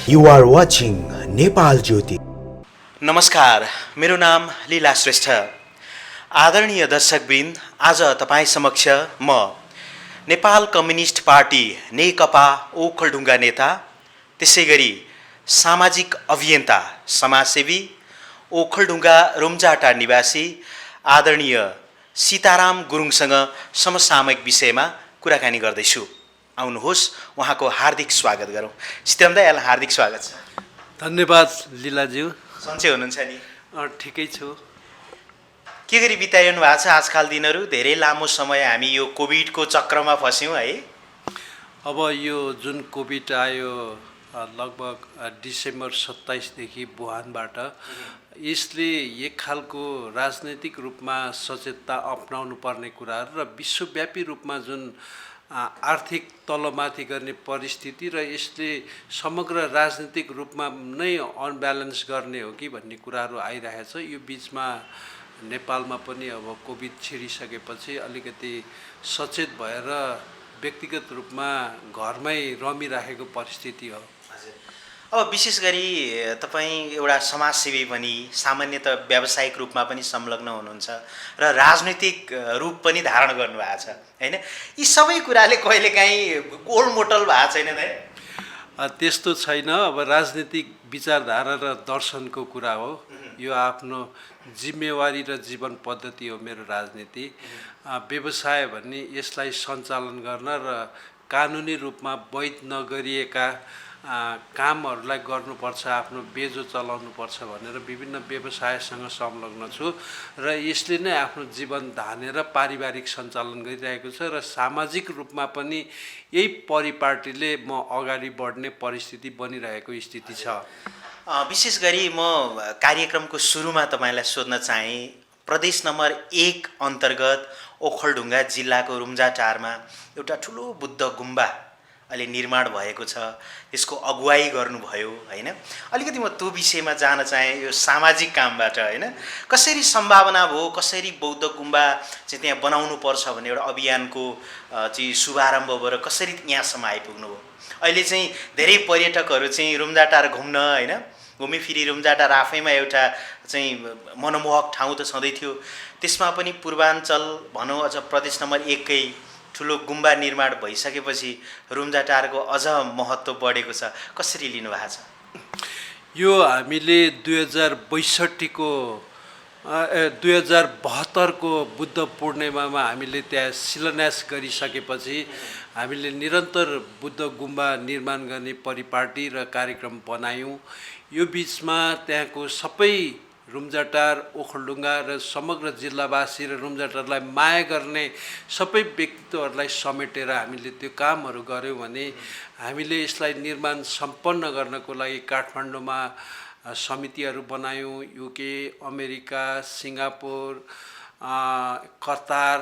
You are watching Nepal Jyoti. नमस्कार, मेरो नाम लीला श्रेष्ठ। आदरणीय दर्शकवृन्द, आज तपाईँ समक्ष म नेपाल कम्युनिस्ट पार्टी नेकपा ओखलढुङ्गा नेता, त्यसै गरी सामाजिक अभियन्ता समाजसेवी ओखलढुङ्गा रुम्जाटार निवासी आदरणीय सीताराम गुरुङसँग समसामयिक विषयमा कुराकानी गर्दैछु। आउनुहोस् उहाँको हार्दिक स्वागत गरौँ। सीताराम दाइ, यहाँलाई हार्दिक स्वागत छ। धन्यवाद लीलाज्यू। सन्चै हुनुहुन्छ नि? ठिकै छु। के गरी बिताइरहनु भएको छ आजकाल दिनहरू? धेरै लामो समय हामी यो कोभिडको चक्रमा फस्यौँ है। अब यो जुन कोभिड आयो लगभग डिसेम्बर 27देखि वुहानबाट, यसले एक खालको राजनैतिक रूपमा सचेतता अपनाउनु पर्ने कुराहरू र विश्वव्यापी रूपमा जुन आर्थिक तलमाथि गर्ने परिस्थिति र यसले समग्र राजनीतिक रूपमा नै अनब्यालेन्स गर्ने हो कि भन्ने कुराहरू आइरहेछ। यो बिचमा नेपालमा पनि अब कोभिड छिरिसकेपछि अलिकति सचेत भएर व्यक्तिगत रूपमा घरमै रमिराखेको परिस्थिति हो। अब विशेष गरी तपाईँ एउटा समाजसेवी पनि, सामान्यतः व्यावसायिक रूपमा पनि संलग्न हुनुहुन्छ र राजनैतिक रूप पनि धारण गर्नुभएको छ हैन? यी सबै कुराले कहिलेकाहीँ गोलमोटल भएको छैन दाइ? त्यस्तो छैन। अब राजनीतिक विचारधारा र दर्शनको कुरा हो। यो आफ्नो जिम्मेवारी र जीवन पद्धति हो मेरो राजनीति। व्यवसाय भन्ने यसलाई सञ्चालन गर्न र कानुनी रूपमा वैध नगरिएका कामहरूलाई गर्नुपर्छ, आफ्नो बेजो चलाउनुपर्छ भनेर विभिन्न व्यवसायसँग संलग्न छु र यसले नै आफ्नो जीवन धानेर पारिवारिक सञ्चालन गरिरहेको छ र सामाजिक रूपमा पनि यही परिपाटीले म अगाडि बढ्ने परिस्थिति बनिरहेको स्थिति छ। विशेष गरी म कार्यक्रमको सुरुमा तपाईँलाई सोध्न चाहेँ, प्रदेश नम्बर 1 अन्तर्गत ओखलढुङ्गा जिल्लाको रुम्जाटारमा एउटा ठुलो बुद्ध गुम्बा अहिले निर्माण भएको छ, यसको अगुवाई गर्नुभयो हैन? अलिकति म त्यो विषयमा जान चाहेँ, यो सामाजिक कामबाट हैन? कसरी सम्भावना भयो, कसरी बौद्ध गुम्बा चाहिँ त्यहाँ बनाउनु पर्छ भन्ने एउटा अभियानको चाहिँ शुभारम्भ भएर कसरी यहाँसम्म आइपुग्नु भयो? अहिले चाहिँ धेरै पर्यटकहरू चाहिँ रुम्जाटार घुम्न हैन, घुमिफिरी रुम्जाटार आफैमा एउटा चाहिँ मनमोहक ठाउँ त छँदै थियो, त्यसमा पनि पूर्वाञ्चल भनौँ अझ प्रदेश नम्बर 1 कै ठुलो गुम्बा निर्माण भइसकेपछि रुम्जाटारको अझ महत्त्व बढेको छ। कसरी लिनु भएको छ? यो हामीले 2072 को बुद्ध पूर्णिमामा हामीले त्यहाँ शिलान्यास गरिसकेपछि हामीले निरन्तर बुद्ध गुम्बा निर्माण गर्ने परिपाटी र कार्यक्रम बनायौँ। यो बिचमा त्यहाँको सबै रुम्जाटार, ओखलढुङ्गा र समग्र जिल्लावासी र रुम्जाटारलाई माया गर्ने सबै व्यक्तित्वहरूलाई समेटेर हामीले त्यो कामहरू गऱ्यौँ भने हामीले यसलाई निर्माण सम्पन्न गर्नको लागि काठमाडौँमा समितिहरू बनायौँ। युके, अमेरिका, सिङ्गापुर, कतार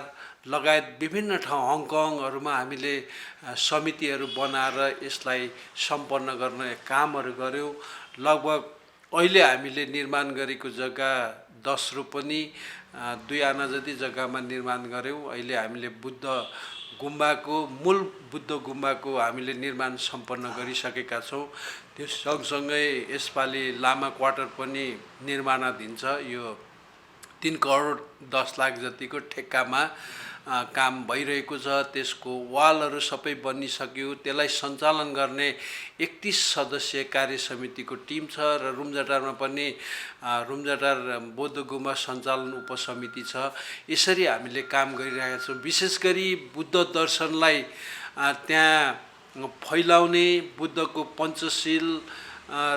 लगायत विभिन्न ठाउँ, हङकङहरूमा हामीले समितिहरू बनाएर यसलाई सम्पन्न गर्ने कामहरू गऱ्यौँ। लगभग अहिले हामीले निर्माण गरेको जग्गा 10 रोपनी 2 आना जति जग्गामा निर्माण गऱ्यौँ। अहिले हामीले बुद्ध गुम्बाको हामीले निर्माण सम्पन्न गरिसकेका छौँ। त्यो सँगसँगै यसपालि लामा क्वार्टर पनि निर्माणाधीन छ। यो 3 करोड 10 लाख जतिको ठेक्कामा काम भइरहेको छ। त्यसको वालहरू सबै बनिसक्यो। त्यसलाई सञ्चालन गर्ने 31 सदस्यीय कार्य समितिको टिम छ र रुम्जाटारमा पनि रुम्जाटार बौद्ध गुम्बा सञ्चालन उपसमिति छ। यसरी हामीले काम गरिरहेका छौँ। विशेष गरी बुद्ध दर्शनलाई त्यहाँ फैलाउने, बुद्धको पञ्चशील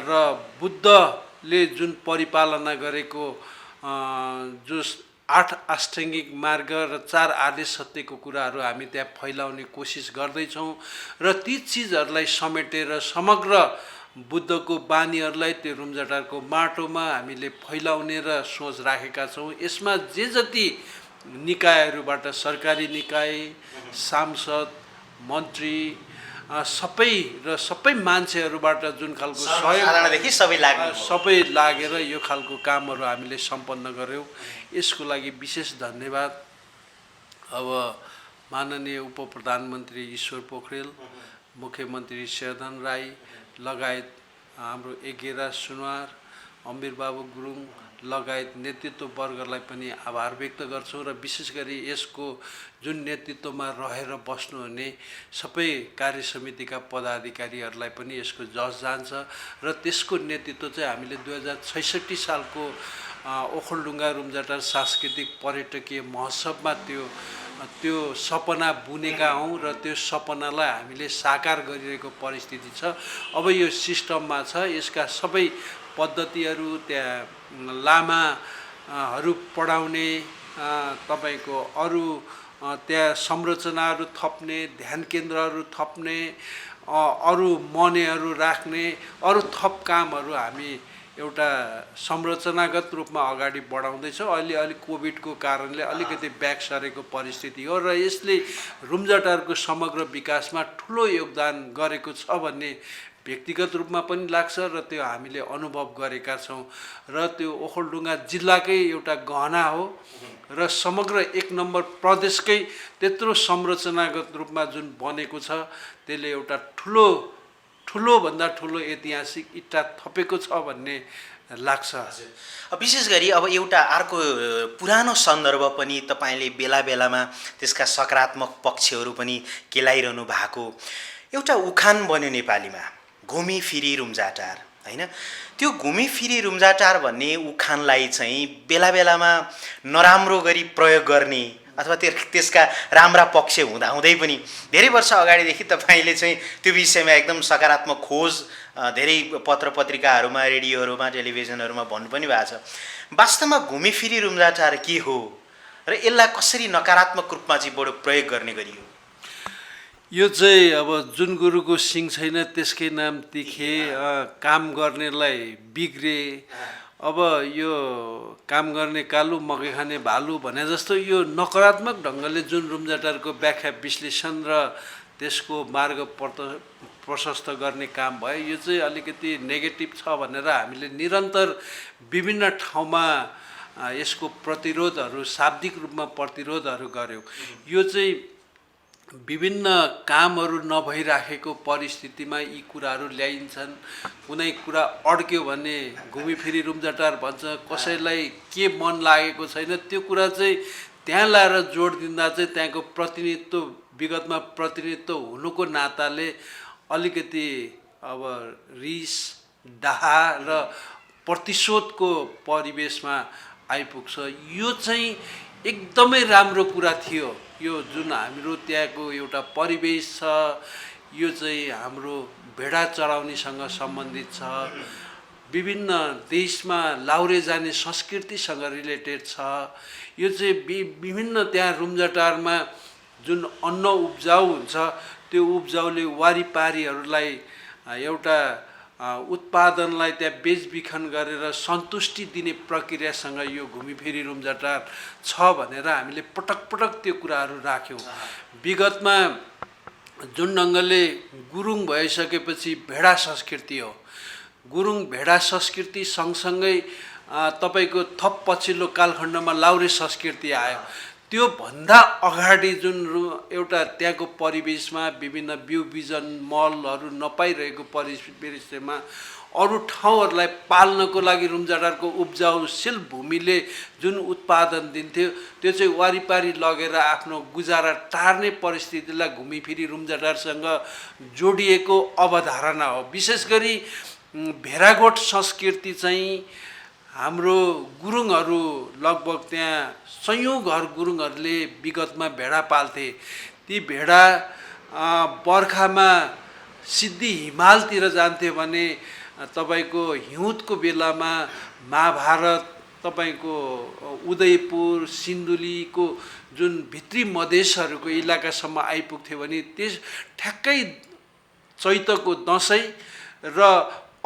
र बुद्धले जुन परिपालना गरेको जो 8 आष्टाङ्गिक मार्ग र 4 आर्य सत्यको कुराहरू हामी त्यहाँ फैलाउने कोसिस गर्दैछौँ र ती चिजहरूलाई समेटेर समग्र बुद्धको बानीहरूलाई त्यो रुम्जाटारको माटोमा हामीले फैलाउने र सोच राखेका छौँ। यसमा जे जति निकायहरूबाट, सरकारी निकाय, सांसद, मन्त्री सबै मान्छेहरूबाट जुन खालको सहयोग सबै लागेर यो खालको कामहरू हामीले सम्पन्न गऱ्यौँ। यसको लागि विशेष धन्यवाद। अब माननीय उपप्रधानमन्त्री ईश्वर पोखरेल, मुख्यमन्त्री शेरधन राई लगायत हाम्रो एकेरा सुनवार, अम्बिर बाबु गुरुङ लगायत नेतृत्व वर्गलाई पनि आभार व्यक्त गर्छौँ र विशेष गरी यसको जुन नेतृत्वमा रहेर बस्नुहुने सबै कार्य समितिका पदाधिकारीहरूलाई पनि यसको जस जान्छ र त्यसको नेतृत्व चाहिँ हामीले 2066 सालको ओखलढुङ्गा रुम्जाटार सांस्कृतिक पर्यटकीय महोत्सवमा त्यो सपना बुनेका हौँ र त्यो सपनालाई हामीले साकार गरिरहेको परिस्थिति छ। अब यो सिस्टममा छ, यसका सबै पद्धतिहरू, त्यहाँ लामाहरू पढाउने, तपाईँको अरू त्यहाँ संरचनाहरू थप्ने, ध्यान केन्द्रहरू थप्ने, अरू मनेहरू राख्ने, अरू थप कामहरू हामी एउटा संरचनागत रूपमा अगाडि बढाउँदैछौँ। अलि कोभिडको कारणले अलिकति ब्याक सरेको परिस्थिति हो र यसले रुम्जाटारको समग्र विकासमा ठुलो योगदान गरेको छ भन्ने व्यक्तिगत रूपमा पनि लाग्छ र त्यो हामीले अनुभव गरेका छौँ र त्यो ओखलढुङ्गा जिल्लाकै एउटा गहना हो र समग्र 1 नम्बर प्रदेशकै त्यत्रो संरचनागत रूपमा जुन बनेको छ त्यसले एउटा ठुलोभन्दा ठुलो ऐतिहासिक इट्टा थपेको छ भन्ने लाग्छ। विशेष गरी अब एउटा अर्को पुरानो सन्दर्भ पनि तपाईँले बेला बेलामा त्यसका सकारात्मक पक्षहरू पनि केलाइरहनु भएको एउटा उखान बन्यो नेपालीमा, घुमी फिरी रुम्जाटार, हैन? त्यो घुमी फिरी रुम्जाटार भन्ने उखानलाई चाहिँ बेला बेलामा नराम्रो गरी प्रयोग गर्ने अथवा त्यसका राम्रा पक्ष हुँदाहुँदै पनि धेरै वर्ष अगाडिदेखि तपाईँले चाहिँ त्यो विषयमा एकदम सकारात्मक खोज धेरै पत्र पत्रिकाहरूमा, रेडियोहरूमा, टेलिभिजनहरूमा भन्नु पनि भएको छ। वास्तवमा घुमी फिरी रुम्जाटार के हो र यसलाई कसरी नकारात्मक रूपमा चाहिँ बडो प्रयोग गर्ने गरियो? यो चाहिँ अब जुन गुरुको सिङ छैन त्यसकै नाम तिखे, काम गर्नेलाई बिग्रे, अब यो काम गर्ने कालु मकै खाने भालु भने जस्तो यो नकारात्मक ढङ्गले जुन रुम्जाटारको व्याख्या विश्लेषण र त्यसको मार्ग प्रशस्त गर्ने काम भयो, यो चाहिँ अलिकति नेगेटिभ छ भनेर हामीले निरन्तर विभिन्न ठाउँमा यसको प्रतिरोधहरू, शाब्दिक रूपमा प्रतिरोधहरू गऱ्यौँ। यो चाहिँ विभिन्न कामहरू नभइराखेको परिस्थितिमा यी कुराहरू ल्याइन्छन्। कुनै कुरा अड्क्यो भने घुमिफिरी रुम्जाटार भन्छ, कसैलाई के मन लागेको छैन त्यो कुरा चाहिँ त्यहाँ लाएर जोड दिँदा चाहिँ त्यहाँको प्रतिनिधित्व, विगतमा प्रतिनिधित्व हुनुको नाताले अलिकति अब रिस, डाहा र प्रतिशोधको परिवेशमा आइपुग्छ। यो चाहिँ एकदमै राम्रो कुरा थियो। यो जुन हाम्रो त्यहाँको एउटा परिवेश छ, यो चाहिँ हाम्रो भेडा चराउनेसँग सम्बन्धित छ, विभिन्न देशमा लाउरे जाने संस्कृतिसँग रिलेटेड छ। यो चाहिँ विभिन्न त्यहाँ रुम्जाटारमा जुन अन्न उब्जाउ हुन्छ त्यो उब्जाउले वारिपारीहरूलाई एउटा उत्पादनलाई त्यहाँ बेचबिखन गरेर सन्तुष्टि दिने प्रक्रियासँग यो घुमिफिरी रुम्जाटार छ भनेर हामीले पटक पटक त्यो कुराहरू राख्यौँ। विगतमा जुन ढङ्गले गुरुङ भइसकेपछि भेडा संस्कृति हो, गुरुङ भेडा संस्कृति सँगसँगै तपाईँको थप पछिल्लो कालखण्डमा लाउरे संस्कृति आयो। त्यो भन्दा अगाडि जुन एउटा त्यहाँको परिवेशमा विभिन्न बिउ बिजन मलहरू नपाइरहेको परिवेशमा अरू ठाउँहरूलाई पाल्नको लागि रुम्जाटारको उब्जाउशील भूमिले जुन उत्पादन दिन्थ्यो त्यो चाहिँ वारिपारी लगेर आफ्नो गुजारा टार्ने परिस्थितिलाई घुमिफिरी रुम्जाटारसँग जोडिएको अवधारणा हो। विशेष गरी भेरागोठ संस्कृति चाहिँ हाम्रो गुरुङहरू लगभग त्यहाँ सयौँ घर गुरुङहरूले विगतमा भेडा पाल्थे। ती भेडा बर्खामा सिद्धि हिमालतिर जान्थे भने तपाईको हिउँदको बेलामा महाभारत, तपाईको उदयपुर, सिन्धुलीको जुन भित्री मधेसहरूको इलाकासम्म आइपुग्थ्यो भने त्यस ठ्याक्कै चैतको दसैँ र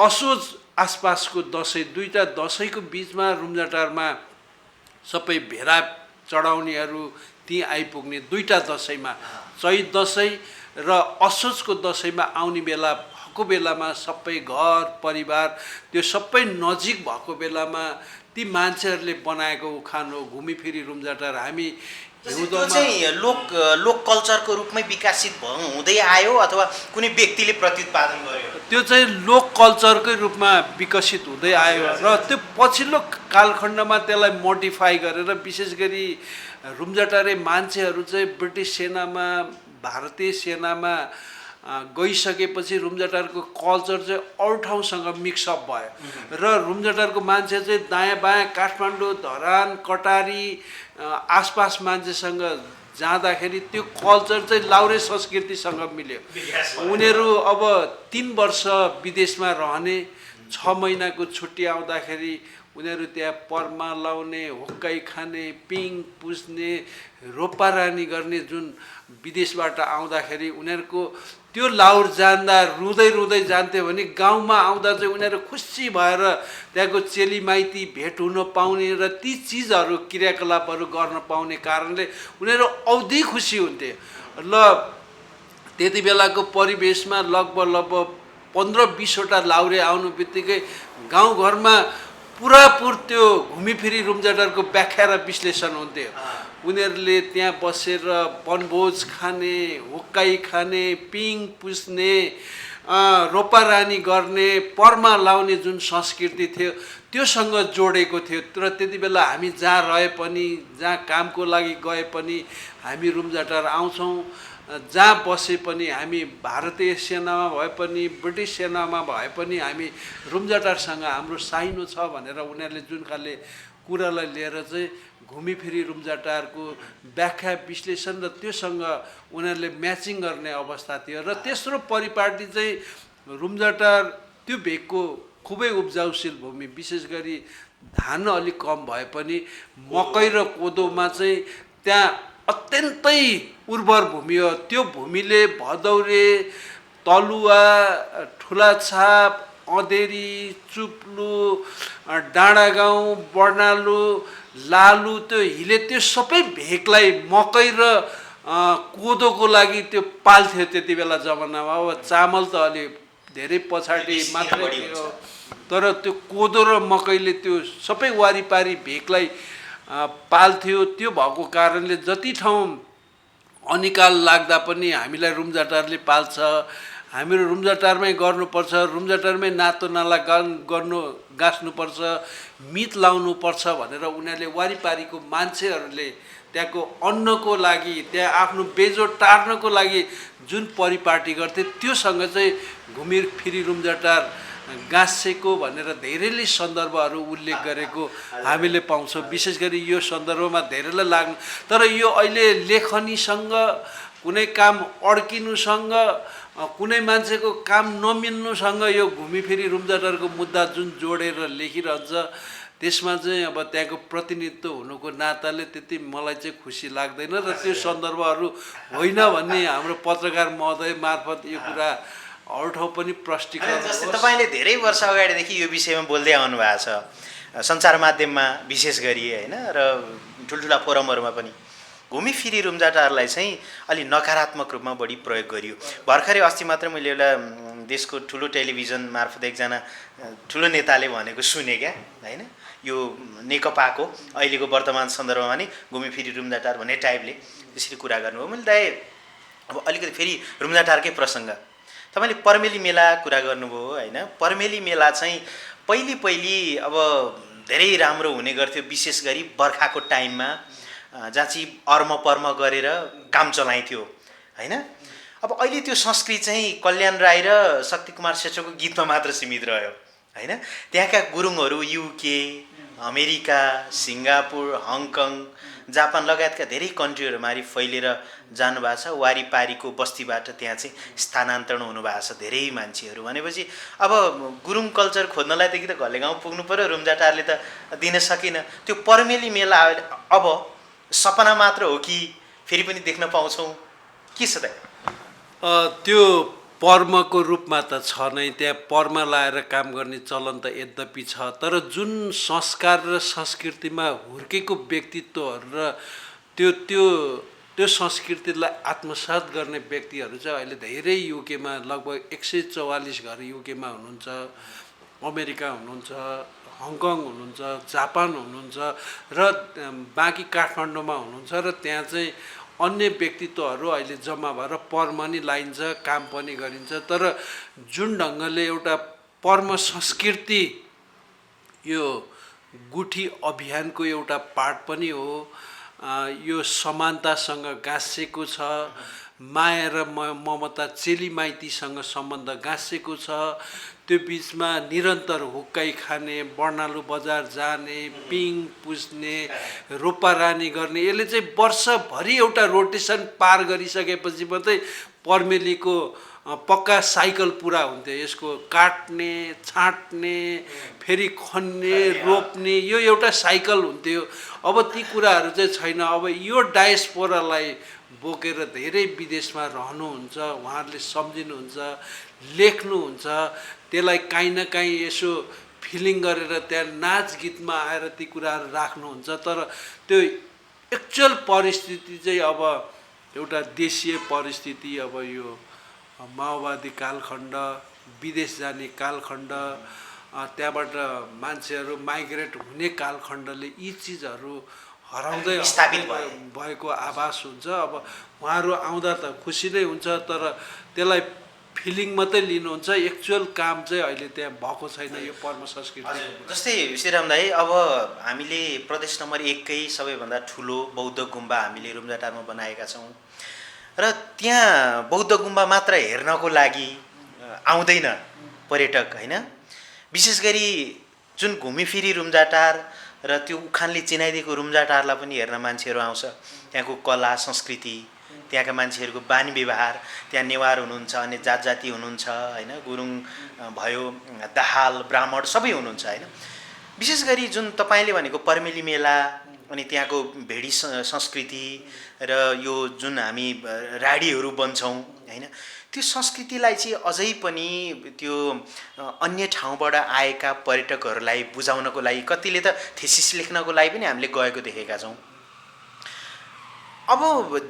असोज आसपासको दसैँ, दुईटा दसैँको बिचमा रुम्जाटारमा सबै भेडा चढाउनेहरू ती आइपुग्ने। दुईटा दसैँमा, चैत दसैँ र असोजको दसैँमा आउने बेला भएको बेलामा सबै घर परिवार त्यो सबै नजिक भएको बेलामा ती मान्छेहरूले बनाएको उखान हो घुमिफिरी रुम्जाटार। हामी त्यो चाहिँ लोक कल्चरको रूपमै विकसित हुँदै आयो अथवा कुनै व्यक्तिले प्रत्युत्पादन गर्यो? त्यो चाहिँ लोक कल्चरकै रूपमा विकसित हुँदै आयो र त्यो पछिल्लो कालखण्डमा त्यसलाई मोडिफाई गरेर विशेष गरी रुम्जाटारे मान्छेहरू चाहिँ ब्रिटिस सेनामा भारतीय सेनामा गइसकेपछि रुम्जाटारको कल्चर चाहिँ अरू ठाउँसँग मिक्सअप भयो र रुम्जाटारको मान्छे चाहिँ दायाँ बायाँ काठमाडौँ धरान कटारी आसपास मान्छेसँग जाँदाखेरि त्यो कल्चर चाहिँ लाउरे संस्कृतिसँग मिल्यो। उनीहरू अब 3 वर्ष विदेशमा रहने, 6 महिनाको छुट्टी आउँदाखेरि उनीहरू त्यहाँ परमा लाउने, हुक्काई खाने, पिङ पुस्ने, रोपारानी गर्ने, जुन विदेशबाट आउँदाखेरि उनीहरूको त्यो लाउर जान्दा रुँदै रुँदै जान्थ्यो भने गाउँमा आउँदा चाहिँ उनीहरू खुसी भएर त्यहाँको चेलीमाइती भेट हुन पाउने र ती चिजहरू क्रियाकलापहरू गर्न पाउने कारणले उनीहरू औधी खुसी हुन्थे। ल त्यति बेलाको परिवेशमा लगभग 15-20वटा लाउरे आउनु बित्तिकै गाउँघरमा पुरापुर त्यो घुमिफिरी रुम्जाटारको व्याख्या र विश्लेषण हुन्थ्यो। उनीहरूले त्यहाँ बसेर वनभोज खाने, हुक्काई खाने, पिङ पुस्ने, रोपारानी गर्ने, परमा लाउने जुन संस्कृति थियो त्योसँग जोडेको थियो। तर त्यति बेला हामी जहाँ रहे पनि, जहाँ कामको लागि गए पनि हामी रुम्जाटार आउँछौँ, जहाँ बसे पनि हामी भारतीय सेनामा भए पनि ब्रिटिस सेनामा भए पनि हामी रुम्जाटारसँग हाम्रो साइनो छ भनेर उनीहरूले जुन खाले कुरालाई लिएर चाहिँ घुमिफिरी रुम्जाटारको व्याख्या विश्लेषण र त्योसँग उनीहरूले म्याचिङ गर्ने अवस्था थियो। र तेस्रो परिपाटी चाहिँ रुम्जाटार त्यो भेगको खुबै उब्जाउशील भूमि, विशेष गरी धान अलिक कम भए पनि मकै र कोदोमा चाहिँ त्यहाँ अत्यन्तै उर्वर भूमि हो। त्यो भूमिले भदौरे, तलुवा, ठुलाछाप, अँधेरी, चुप्लु, डाँडागाउँ, बर्नालु, लालु, त्यो हिले त्यो सबै भेगलाई मकै र कोदोको लागि त्यो पाल्थ्यो त्यति बेला जमानामा। अब चामल त अलि धेरै पछाडि मात्रै थियो, तर त्यो कोदो र मकैले त्यो सबै वारिपारी भेगलाई पाल्थ्यो। त्यो भएको कारणले जति ठाउँ अनिकाल लाग्दा पनि हामीलाई रुम्जाटारले पाल्छ, हामीहरू रुम्जाटारमै गर्नुपर्छ, रुम्जाटारमै नातो नाला गाँच्नुपर्छ, मित लाउनुपर्छ भनेर उनीहरूले वारिपारीको मान्छेहरूले त्यहाँको अन्नको लागि, त्यहाँ आफ्नो बेजो टार्नको लागि जुन परिपाटी गर्थे त्योसँग चाहिँ घुमिफिरी रुम्जाटार गाँसेको भनेर धेरैले सन्दर्भहरू उल्लेख गरेको हामीले पाउँछौँ। विशेष गरी यो सन्दर्भमा धेरैलाई लाग्नु, तर यो अहिले लेखनीसँग, कुनै काम अड्किनुसँग, कुनै मान्छेको काम नमिल्नुसँग यो घुमिफिरी रुम्जाटारको मुद्दा जुन जोडेर लेखिरहन्छ त्यसमा चाहिँ अब त्यहाँको प्रतिनिधित्व हुनुको नाताले त्यति मलाई चाहिँ खुसी लाग्दैन र त्यो सन्दर्भहरू होइन भन्ने हाम्रो पत्रकार महोदय मार्फत यो कुरा अरू ठाउँ पनि प्रष्टीकरण। जस्तै तपाईँले धेरै वर्ष अगाडिदेखि यो विषयमा बोल्दै आउनु भएको छ, सञ्चार माध्यममा विशेष गरी होइन, र ठुल्ठुला फोरमहरूमा पनि घुमिफिरी रुम्जाटारलाई चाहिँ अलि नकारात्मक रूपमा बढी प्रयोग गरियो। भर्खरै अस्ति मात्र मैले एउटा देशको ठुलो टेलिभिजन मार्फत एकजना ठुलो नेताले भनेको सुने क्या, होइन, यो नेकपाको अहिलेको वर्तमान सन्दर्भमा नि घुमिफिरी रुम्जाटार भन्ने टाइपले त्यसरी कुरा गर्नुभयो। मैले दाइ अब अलिकति फेरि रुम्जाटारकै प्रसङ्ग, तपाईँले पर्मेली मेला कुरा गर्नुभयो होइन। पर्मेली मेला चाहिँ पहिली अब धेरै राम्रो हुने गर्थ्यो, विशेष गरी बर्खाको टाइममा, जहाँ चाहिँ अर्म गरेर काम चलाइन्थ्यो होइन। अब अहिले त्यो संस्कृति चाहिँ कल्याण राई र शक्तिकुमार श्रेष्ठको गीतमा मात्र सीमित रह्यो होइन। त्यहाँका गुरुङहरू UK, America, Singapore, Hong Kong, Japan लगायतका धेरै कन्ट्रीहरूमाथि फैलिएर जानुभएको छ। वारिपारीको बस्तीबाट त्यहाँ चाहिँ स्थानान्तरण हुनुभएको छ धेरै मान्छेहरू। भनेपछि अब गुरुङ कल्चर खोज्नलाई त कि त घरले गाउँ पुग्नु पऱ्यो, रुम्जाटारले त दिन सकेन। त्यो पर्मेली मेला अब सपना मात्र हो कि फेरि पनि देख्न पाउँछौँ, के छ त? त्यो पर्मको रूपमा त छ नै, त्यहाँ पर्मा लाएर काम गर्ने चलन त यद्यपि छ, तर जुन संस्कार र संस्कृतिमा हुर्केको व्यक्तित्वहरू र त्यो संस्कृतिलाई आत्मसात गर्ने व्यक्तिहरू चाहिँ अहिले धेरै युकेमा लगभग 144 घर युकेमा हुनुहुन्छ। अमेरिका हुनुहुन्छ, हङकङ हुनुहुन्छ, जापान हुनुहुन्छ र बाँकी काठमाडौँमा हुनुहुन्छ र त्यहाँ चाहिँ अन्य व्यक्तित्वहरू अहिले जम्मा भएर पर्म नि लाइन्छ, काम पनि गरिन्छ। तर जुन ढङ्गले एउटा पर्म संस्कृति यो गुठी अभियानको एउटा पार्ट पनि हो, यो समानतासँग गाँसेको छ, माया र ममता चेली माइतीसँग सम्बन्ध गाँसेको छ। त्यो बिचमा निरन्तर हुक्काइ खाने, बर्नालु बजार जाने, पिङ पुज्ने, रोपारानी गर्ने, यसले चाहिँ वर्षभरि एउटा रोटेसन पार गरिसकेपछि मात्रै पर्मेलीको पक्का साइकल पुरा हुन्थ्यो। यसको काट्ने, छाट्ने, फेरि खन्ने, रोप्ने, यो एउटा साइकल हुन्थ्यो। अब ती कुराहरू चाहिँ छैन। अब यो डायस्पोरालाई बोकेर धेरै विदेशमा रहनुहुन्छ, उहाँहरूले सम्झिनुहुन्छ, लेख्नुहुन्छ, त्यसलाई काहीँ न काहीँ यसो फिलिङ गरेर त्यहाँ नाच गीतमा आएर ती कुराहरू राख्नुहुन्छ। तर त्यो एक्चुअल परिस्थिति चाहिँ अब एउटा देशीय परिस्थिति, अब यो माओवादी कालखण्ड, विदेश जाने कालखण्ड, त्यहाँबाट मान्छेहरू माइग्रेट हुने कालखण्डले यी चिजहरू हराउँदै भएको आभास हुन्छ। अब उहाँहरू आउँदा त खुसी नै हुन्छ, तर त्यसलाई फिलिङ मात्रै लिनुहुन्छ, एक्चुअल काम चाहिँ अहिले त्यहाँ भएको छैन यो पर्म संस्कृति। जस्तै श्रीराम दाई, अब हामीले प्रदेश नम्बर 1 कै सबैभन्दा ठुलो बौद्ध गुम्बा हामीले रुम्जाटारमा बनाएका छौँ र त्यहाँ बौद्ध गुम्बा मात्र हेर्नको लागि आउँदैन पर्यटक, होइन? विशेष गरी जुन घुमिफिरी रुम्जाटार र त्यो उखानले चिनाइदिएको रुम्जाटारलाई पनि हेर्न मान्छेहरू आउँछ। त्यहाँको कला संस्कृति, त्यहाँका मान्छेहरूको बानी व्यवहार, त्यहाँ नेवार हुनुहुन्छ, अन्य जात जाति हुनुहुन्छ, होइन? गुरुङ भयो, दाहाल, ब्राह्मण सबै हुनुहुन्छ, होइन? विशेष गरी जुन तपाईँले भनेको पर्मेली मेला, अनि त्यहाँको भेडी संस्कृति र यो जुन हामी राडीहरू बन्छौँ, होइन? त्यो संस्कृतिलाई चाहिँ अझै पनि त्यो अन्य ठाउँबाट आएका पर्यटकहरूलाई बुझाउनको लागि, कतिले त थेसिस लेख्नको लागि पनि हामीले गएको देखेका छौँ। अब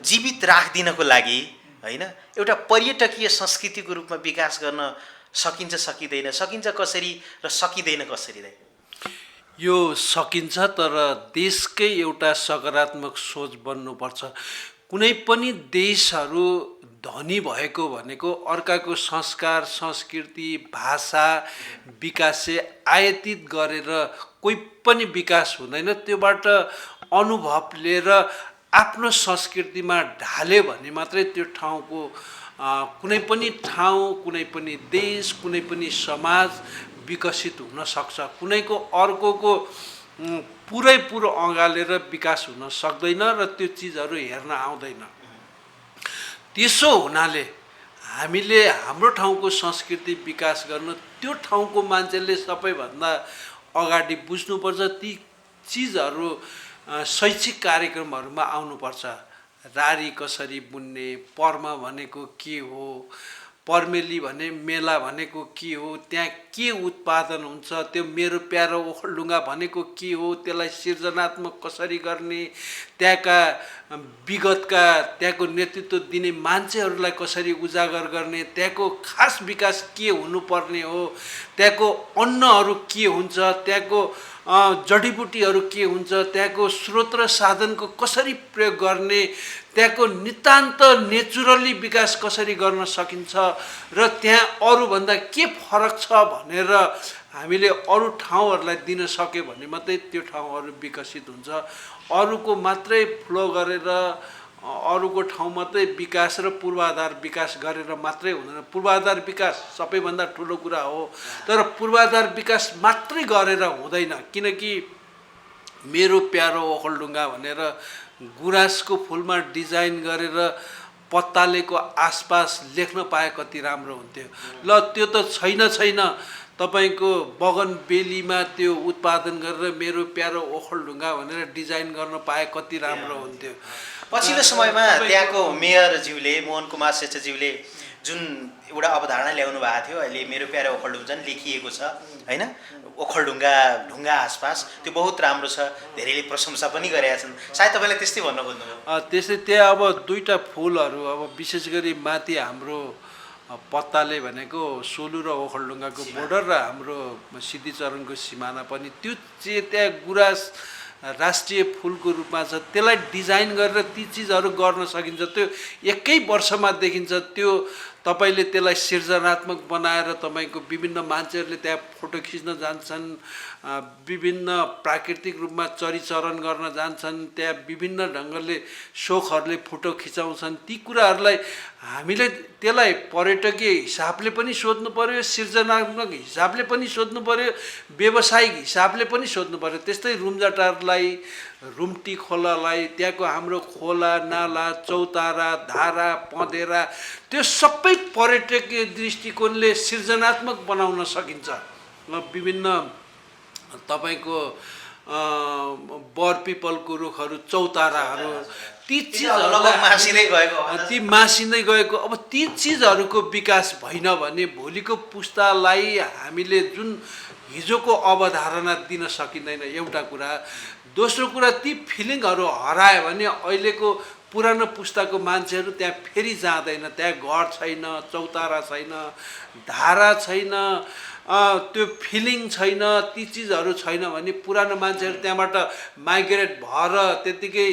जीवित राखिदिनको लागि, होइन, एउटा पर्यटकीय संस्कृतिको रूपमा विकास गर्न सकिन्छ सकिँदैन, सकिन्छ कसरी र सकिँदैन कसरी? यो सकिन्छ, तर देशकै एउटा सकारात्मक सोच बन्नुपर्छ। कुनै पनि देशहरू धनी भएको भनेको अर्काको संस्कार, संस्कृति, भाषा विकासै आयातित गरेर कोही पनि विकास हुँदैन। त्योबाट अनुभव लिएर आफ्नो संस्कृतिमा ढाल्यो भने मात्रै त्यो ठाउँको कुनै पनि ठाउँ, कुनै पनि देश, कुनै पनि समाज विकसित हुन सक्छ। कुनैको अर्कोको पुरै अँगालेर विकास हुन सक्दैन र त्यो चिजहरू हेर्न आउँदैन। त्यसो हुनाले हामीले हाम्रो ठाउँको संस्कृति विकास गर्न त्यो ठाउँको मान्छेले सबैभन्दा अगाडि बुझ्नुपर्छ। ती चिजहरू शैक्षिक कार्यक्रमहरूमा आउनुपर्छ। रारी कसरी बुन्ने, पर्म भनेको के हो, पर्मेली भने मेला भनेको के हो, त्यहाँ के उत्पादन हुन्छ, त्यो मेरो प्यारो ओखलढुङ्गा भनेको के हो, त्यसलाई सृजनात्मक कसरी गर्ने, त्यहाँका विगतका त्यहाँको नेतृत्व दिने मान्छेहरूलाई कसरी उजागर गर्ने, त्यहाँको खास विकास के हुनुपर्ने हो, त्यहाँको अन्नहरू के हुन्छ, त्यहाँको जडीबुटीहरू के हुन्छ, त्यहाँको स्रोत र साधनको कसरी प्रयोग गर्ने, त्यहाँको नितान्त नेचुरली विकास कसरी गर्न सकिन्छ र त्यहाँ अरूभन्दा के फरक छ भनेर हामीले अरू ठाउँहरूलाई दिन सक्यो भने मात्रै त्यो ठाउँहरू विकसित हुन्छ। अरूको मात्रै फ्लो गरेर अरूको ठाउँ मात्रै विकास र पूर्वाधार विकास गरेर मात्रै हुँदैन। पूर्वाधार विकास सबैभन्दा ठुलो कुरा हो, तर पूर्वाधार विकास मात्रै गरेर हुँदैन। किनकि मेरो प्यारो ओखलढुङ्गा भनेर गुराँसको फुलमा डिजाइन गरेर पत्तालेको आसपास लेख्न पाए कति राम्रो हुन्थ्यो। ल त्यो त छैन। तपाईँको बगनबेलीमा त्यो उत्पादन गरेर मेरो प्यारो ओखलढुङ्गा भनेर डिजाइन गर्न पाए कति राम्रो हुन्थ्यो। पछिल्लो समयमा त्यहाँको मेयरज्यूले, मोहन कुमार श्रेष्ठज्यूले जुन एउटा अवधारणा ल्याउनु भएको थियो, अहिले मेरो प्यारो ओखलढुङ्गा जुन लेखिएको छ, होइन, ओखलढुङ्गा ढुङ्गा आसपास, त्यो बहुत राम्रो छ, धेरैले प्रशंसा पनि गरेका छन्। सायद तपाईँलाई त्यस्तै भन्न खोज्नुभयो? त्यस्तै त्यहाँ अब दुईवटा फुलहरू, अब विशेष गरी माथि हाम्रो पत्ताले भनेको सोलु र ओखलढुङ्गाको बोर्डर र हाम्रो सिद्धिचरणको सिमाना पनि त्यो त्यहाँ गुराँस राष्ट्रिय फुलको रूपमा छ। त्यसलाई डिजाइन गरेर ती चिजहरू गर्न सकिन्छ। त्यो एकै वर्षमा देखिन्छ। त्यो तपाईँले त्यसलाई सृजनात्मक बनाएर तपाईँको विभिन्न मान्छेहरूले त्यहाँ फोटो खिच्न जान्छन्, विभिन्न प्राकृतिक रूपमा चरिचरण गर्न जान्छन्, त्यहाँ विभिन्न ढङ्गले सोखहरूले फोटो खिचाउँछन्। ती कुराहरूलाई हामीले त्यसलाई पर्यटकीय हिसाबले पनि सोध्नु पर्यो, सृजनात्मक हिसाबले पनि सोध्नु पर्यो, व्यावसायिक हिसाबले पनि सोध्नु पर्यो। त्यस्तै रुम्जाटारलाई, रुम्टी खोलालाई, त्यहाँको हाम्रो खोला नाला चौतारा धारा पँधेरा त्यो सबै पर्यटकीय दृष्टिकोणले सृजनात्मक बनाउन सकिन्छ। विभिन्न तपाईँको बर पिपलको रुखहरू चौताराहरू ती चिजहरूलाई ती मासिँदै गएको। अब ती चिजहरूको विकास भएन भने भोलिको पुस्तालाई हामीले जुन हिजोको अवधारणा दिन सकिँदैन एउटा कुरा। दोस्रो कुरा ती फिलिङहरू हरायो भने अहिलेको पुरानो पुस्ताको मान्छेहरू त्यहाँ फेरि जाँदैन। त्यहाँ घर छैन, चौतारा छैन, धारा छैन, त्यो फिलिङ छैन, ती चिजहरू छैन भने पुरानो मान्छेहरू त्यहाँबाट माइग्रेट भएर त्यत्तिकै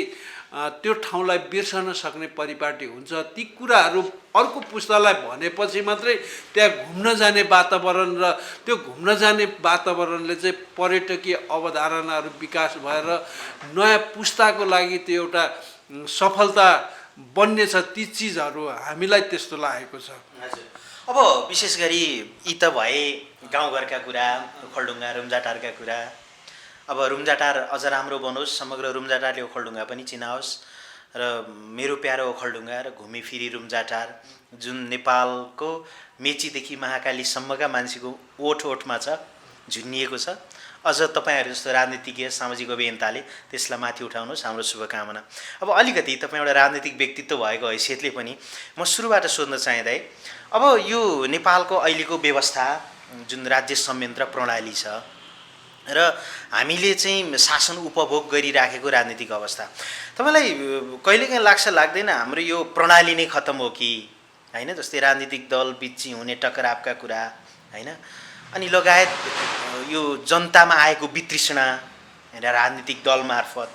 त्यो ठाउँलाई बिर्सन सक्ने परिपाटी हुन्छ। ती कुराहरू अर्को पुस्तालाई भनेपछि मात्रै त्यहाँ घुम्न जाने वातावरण र त्यो घुम्न जाने वातावरणले चाहिँ पर्यटकीय अवधारणाहरू विकास भएर नयाँ पुस्ताको लागि त्यो एउटा सफलता बन्ने छ। ती चिजहरू हामीलाई त्यस्तो लागेको छ। हजुर, अब विशेष गरी यी त भए गाउँघरका कुरा, ओखलढुङ्गा रुम्जाटारका कुरा। अब रुम्जाटार अझ राम्रो बनोस्, समग्र रुम्जाटारले ओखलढुङ्गा पनि चिनाओस् र मेरो प्यारो ओखलढुङ्गा र घुमीफिरी रुम्जाटार जुन नेपालको मेचीदेखि महाकालीसम्मका मान्छेको ओठ ओठमा छ, झुन्निएको छ। अझ तपाईँहरू जस्तो राजनीतिज्ञ सामाजिक अभियन्ताले त्यसलाई माथि उठाउनुहोस्, हाम्रो शुभकामना। अब अलिकति तपाईँ एउटा राजनीतिक व्यक्तित्व भएको हैसियतले पनि म सुरुबाट सोध्न चाहँदै, अब यो नेपालको अहिलेको व्यवस्था जुन राज्य संयन्त्र प्रणाली छ र हामीले चाहिँ शासन उपभोग गरिराखेको राजनीतिक अवस्था, तपाईँलाई कहिलेकाहीँ लाग्दैन हाम्रो यो प्रणाली नै खत्तम हो कि होइन? जस्तै राजनीतिक दल बिच हुने टकरावका कुरा होइन, अनि लगायत यो जनतामा आएको वितृष्णा होइन राजनीतिक दल मार्फत,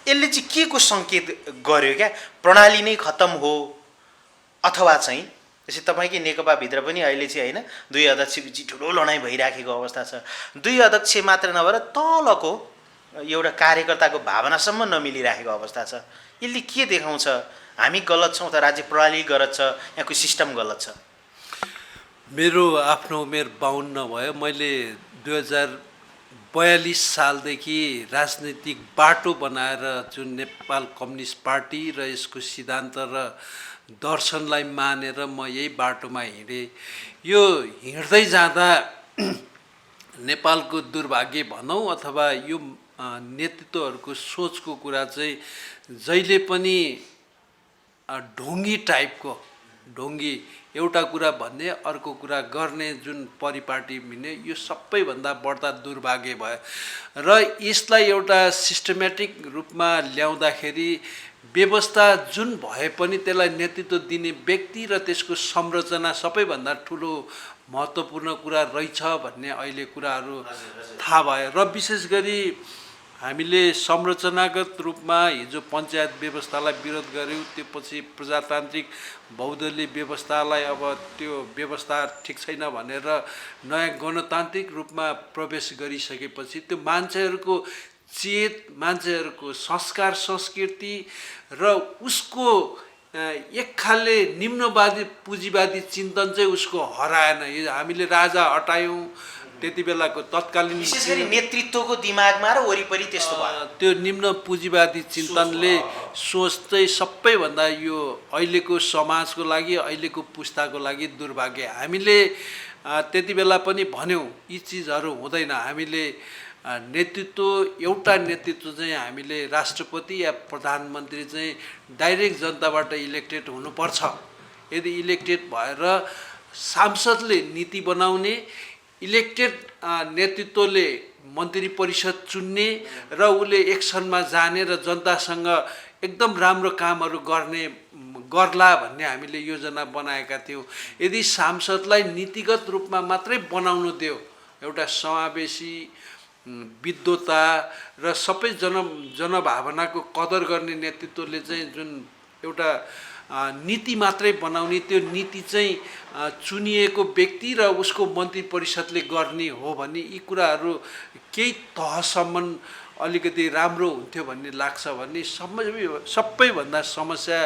यसले चाहिँ के को सङ्केत गर्यो क्या? प्रणाली नै खत्तम हो अथवा चाहिँ त्यसै तपाईँकै नेकपाभित्र पनि अहिले चाहिँ होइन दुई अध्यक्षपछि ठुलो लडाइँ भइराखेको अवस्था छ। दुई अध्यक्ष मात्र नभएर तलको एउटा कार्यकर्ताको भावनासम्म नमिलिराखेको अवस्था छ। यसले के देखाउँछ? हामी गलत छौँ त राज्य प्रणाली गलत छ, यहाँको सिस्टम गलत छ? मेरो आफ्नो उमेर 52 भयो। मैले 2042 सालदेखि राजनीतिक बाटो बनाएर जुन नेपाल कम्युनिस्ट पार्टी र यसको सिद्धान्त र दर्शनलाई मानेर म यही बाटोमा हिँडेँ। यो हिँड्दै जाँदा नेपालको दुर्भाग्य भनौँ अथवा यो नेतृत्वहरूको सोचको कुरा चाहिँ जहिले पनि ढोङ्गी टाइपको, ढोङ्गी एउटा कुरा भन्ने अर्को कुरा गर्ने जुन परिपाटी मिल्ने, यो सबैभन्दा बढ्ता दुर्भाग्य भयो। र यसलाई एउटा सिस्टमेटिक रूपमा ल्याउँदाखेरि व्यवस्था जुन भए पनि त्यसलाई नेतृत्व दिने व्यक्ति र त्यसको संरचना सबैभन्दा ठुलो महत्त्वपूर्ण कुरा रहेछ भन्ने अहिले कुराहरू थाहा भयो। र विशेष गरी हामीले संरचनागत रूपमा हिजो पञ्चायत व्यवस्थालाई विरोध गऱ्यौँ, त्यो पछि प्रजातान्त्रिक बहुदलीय व्यवस्थालाई अब त्यो व्यवस्था ठिक छैन भनेर नयाँ गणतान्त्रिक रूपमा प्रवेश गरिसकेपछि त्यो मान्छेहरूको चेत, मान्छेहरूको संस्कार संस्कृति र उसको एक खालले निम्नवादी पुँजीवादी चिन्तन चाहिँ उसको हराएन। हामीले राजा हटायौँ, त्यति बेलाको तत्कालीन विशेष गरी नेतृत्वको दिमागमा र वरिपरि त्यस्तो भयो। त्यो निम्न पुँजीवादी चिन्तनले सोच चाहिँ सबैभन्दा यो अहिलेको समाजको लागि, अहिलेको पुस्ताको लागि दुर्भाग्य। हामीले त्यति बेला पनि भन्यौँ यी चिजहरू हुँदैन। हामीले नेतृत्व, एउटा नेतृत्व चाहिँ हामीले राष्ट्रपति या प्रधानमन्त्री चाहिँ डाइरेक्ट जनताबाट इलेक्टेड हुनुपर्छ। यदि इलेक्टेड भएर सांसदले नीति बनाउने, इलेक्टेड नेतृत्वले मन्त्री परिषद चुन्ने र उसले एक्सनमा जाने र जनतासँग एकदम राम्रो कामहरू गर्ला भन्ने हामीले योजना बनाएका थियौँ। यदि सांसदलाई नीतिगत रूपमा मात्रै बनाउनु दियो, एउटा समावेशी विद्वता र सबै जनभावनाको कदर गर्ने नेतृत्वले चाहिँ जुन एउटा नीति मात्रै बनाउने, त्यो नीति चाहिँ चुनिएको व्यक्ति र उसको मन्त्री परिषदले गर्ने हो भने यी कुराहरू केही तहसम्म अलिकति राम्रो हुन्थ्यो भन्ने लाग्छ। भन्ने सबैभन्दा समस्या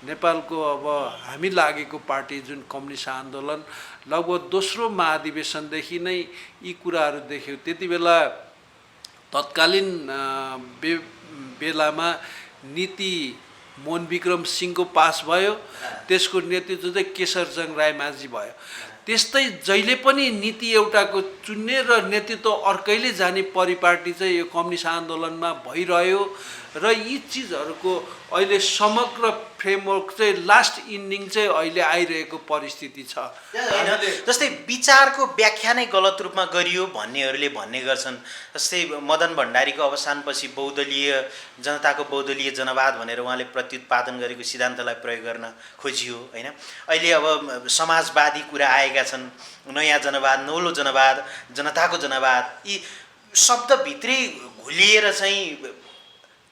नेपालको अब हामी लागेको पार्टी जुन कम्युनिस्ट आन्दोलन लगभग दोस्रो महाधिवेशनदेखि नै यी कुराहरू देख्यो। त्यति बेला तत्कालीन बेलामा नीति मोहनविक्रम सिंहको पास भयो, त्यसको नेतृत्व चाहिँ केशरजंग रायमाझी भयो। त्यस्तै जहिले पनि नीति एउटाको चुन्ने र नेतृत्व अर्कैले जाने परिपाटी चाहिँ यो कम्युनिस्ट आन्दोलनमा भइरह्यो र यी चिजहरूको अहिले समग्र फ्रेमवर्क चाहिँ लास्ट इन्डिङ चाहिँ अहिले आइरहेको परिस्थिति छ। जस्तै विचारको व्याख्या नै गलत रूपमा गरियो भन्नेहरूले भन्ने गर्छन्। जस्तै मदन भण्डारीको अवसानपछि बहुदलीय जनताको बहुदलीय जनवाद भनेर उहाँले प्रत्युत्पादन गरेको सिद्धान्तलाई प्रयोग गर्न खोजियो होइन। अहिले अब समाजवादी कुरा आएका छन्, नयाँ जनवाद, नौलो जनवाद, जनताको जनवाद, यी शब्दभित्रै घुलिएर चाहिँ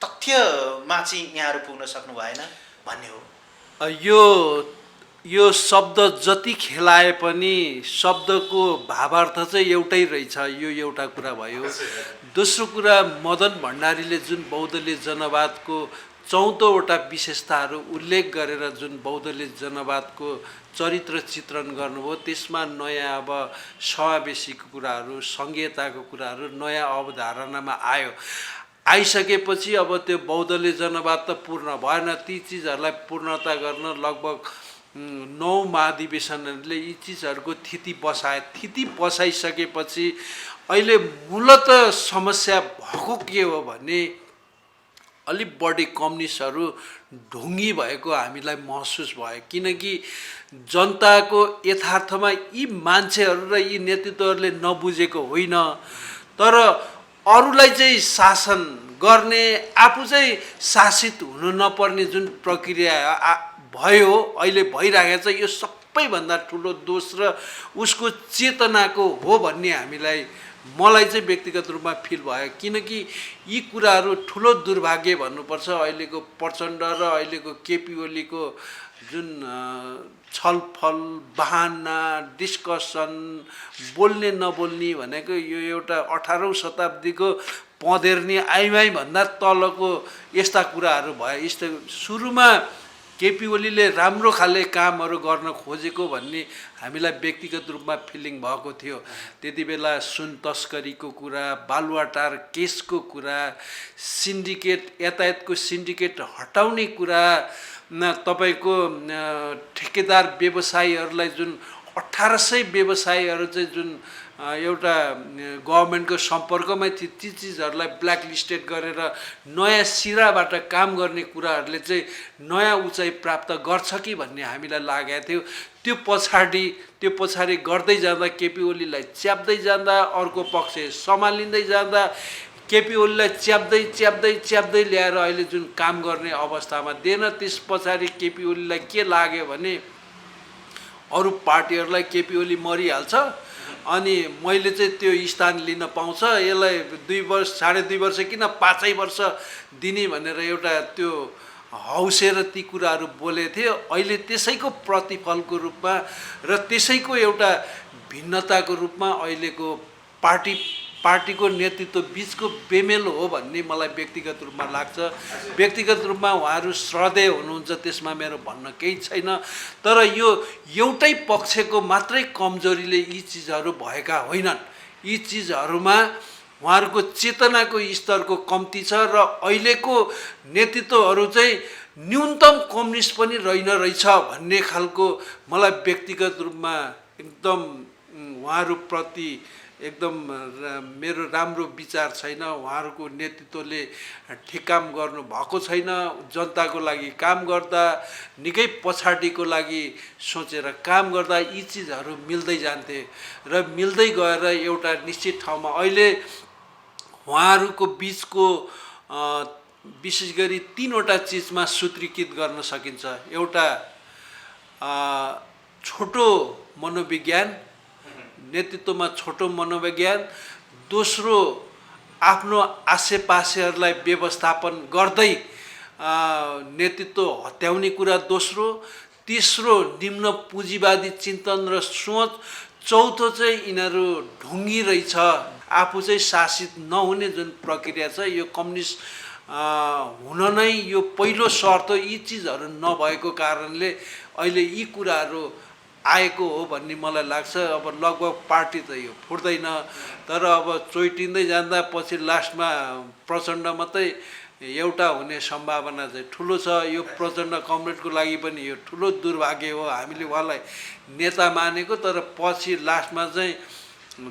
तथ्यमा चाहिँ यहाँहरू पुग्न सक्नु भएन भन्ने हो। यो शब्द जति खेलाए पनि शब्दको भावार्थ चाहिँ एउटै रहेछ, यो एउटा कुरा भयो। दोस्रो कुरा, मदन भण्डारीले जुन बहुदलीय जनवादको 14वटा विशेषताहरू उल्लेख गरेर जुन बहुदलीय जनवादको चरित्र चित्रण गर्नुभयो, त्यसमा नयाँ अब समावेशीको कुराहरू, सङ्घीयताको कुराहरू नयाँ अवधारणामा आइसकेपछि अब त्यो बहुदलीय जनवाद त पूर्ण भएन। ती चिजहरूलाई पूर्णता गर्न लगभग 9 महाधिवेशनहरूले यी चिजहरूको थिति बसाइसकेपछि अहिले मूलत समस्या भएको के हो भने अलिक बढी कम्युनिस्टहरू ढुङ्गी भएको हामीलाई महसुस भयो। किनकि जनताको यथार्थमा यी मान्छेहरू र यी नेतृत्वहरूले नबुझेको होइन, तर अरूलाई चाहिँ शासन गर्ने, आफू चाहिँ शासित हुनु नपर्ने जुन प्रक्रिया भयो अहिले भइरहेको छ, यो सबैभन्दा ठुलो दोष र उसको चेतनाको हो भन्ने मलाई चाहिँ व्यक्तिगत रूपमा फिल भयो। किनकि यी कुराहरू ठुलो दुर्भाग्य भन्नुपर्छ। अहिलेको प्रचण्ड र अहिलेको केपी ओलीको जुन छलफल, बहाना, डिस्कसन, बोल्ने नबोल्ने भनेको यो एउटा 18औं शताब्दीको पँधेर्नी आइमाई भन्दा तलको यस्ता कुराहरू भयो। यस्तो सुरुमा केपी ओलीले राम्रो खाले कामहरू गर्न खोजेको भन्ने हामीलाई व्यक्तिगत रूपमा फिलिङ भएको थियो। त्यति बेला सुन तस्करीको कुरा, बालुवाटार केसको कुरा, सिन्डिकेट, यातायातको सिन्डिकेट हटाउने कुरा, तपाईको ठेकेदार व्यवसायीहरूलाई जुन 1800 व्यवसायीहरू चाहिँ जुन एउटा गभर्मेन्टको सम्पर्कमै थिए, ती चिजहरूलाई ब्ल्याक लिस्टेड गरेर नयाँ सिराबाट काम गर्ने कुराहरूले चाहिँ नयाँ उचाइ प्राप्त गर्छ कि भन्ने हामीलाई लागेको थियो। त्यो पछाडि गर्दै जाँदा, केपी ओलीलाई च्याप्दै जाँदा, अर्को पक्ष सम्हालिँदै जाँदा, केपी ओलीलाई च्याप्दै ल्याएर अहिले जुन काम गर्ने अवस्थामा दिएन। त्यस पछाडि केपी ओलीलाई के लाग्यो भने अरू पार्टीहरूलाई केपी ओली मरिहाल्छ अनि मैले चाहिँ त्यो स्थान लिन पाउँछ, यसलाई 2 वर्ष 2.5 वर्ष किन 5 वर्ष दिने भनेर एउटा त्यो हौसेर ती कुराहरू बोलेको थियो। अहिले त्यसैको प्रतिफलको रूपमा र त्यसैको एउटा भिन्नताको रूपमा अहिलेको पार्टीको नेतृत्व बीचको बेमेल हो भन्ने मलाई व्यक्तिगत रूपमा लाग्छ। व्यक्तिगत रूपमा उहाँहरू श्रद्धेय हुनुहुन्छ, त्यसमा मेरो भन्न केही छैन। तर यो एउटै पक्षको मात्रै कमजोरीले यी चिजहरू भएका होइनन्। यी चिजहरूमा उहाँहरूको चेतनाको स्तरको कम्ती छ र अहिलेको नेतृत्वहरू चाहिँ न्यूनतम कम्युनिस्ट पनि रहेछ भन्ने खालको मलाई व्यक्तिगत रूपमा एकदम उहाँहरूप्रति एकदम मेरो राम्रो विचार छैन। उहाँहरूको नेतृत्वले ठिक काम गर्नु भएको छैन। जनताको लागि काम गर्दा, निकै पछाडिको लागि सोचेर काम गर्दा यी चिजहरू मिल्दै जान्थे र मिल्दै गएर एउटा निश्चित ठाउँमा अहिले उहाँहरूको बिचको विशेष गरी 3वटा चिजमा सूत्रीकृत गर्न सकिन्छ। एउटा छोटो मनोविज्ञान, नेतृत्वमा छोटो मनोविज्ञान, दोस्रो आफ्नो आसेपासेहरूलाई व्यवस्थापन गर्दै नेतृत्व हत्याउने कुरा दोस्रो, तेस्रो निम्न पुँजीवादी चिन्तन र सोच, चौथो चाहिँ यिनीहरू ढुङ्गी रहेछ, आफू चाहिँ शासित नहुने जुन प्रक्रिया छ यो कम्युनिस्ट हुन नै यो पहिलो शर्त। यी चिजहरू नभएको कारणले अहिले यी कुराहरू आएको हो भन्ने मलाई लाग्छ। अब लगभग पार्टी त यो फुट्दैन, तर अब चोइटिँदै जाँदा पछि लास्टमा प्रचण्ड मात्रै एउटा हुने सम्भावना चाहिँ ठुलो छ। यो प्रचण्ड कमरेडको लागि पनि यो ठुलो दुर्भाग्य हो। हामीले उहाँलाई नेता मानेको, तर पछि लास्टमा चाहिँ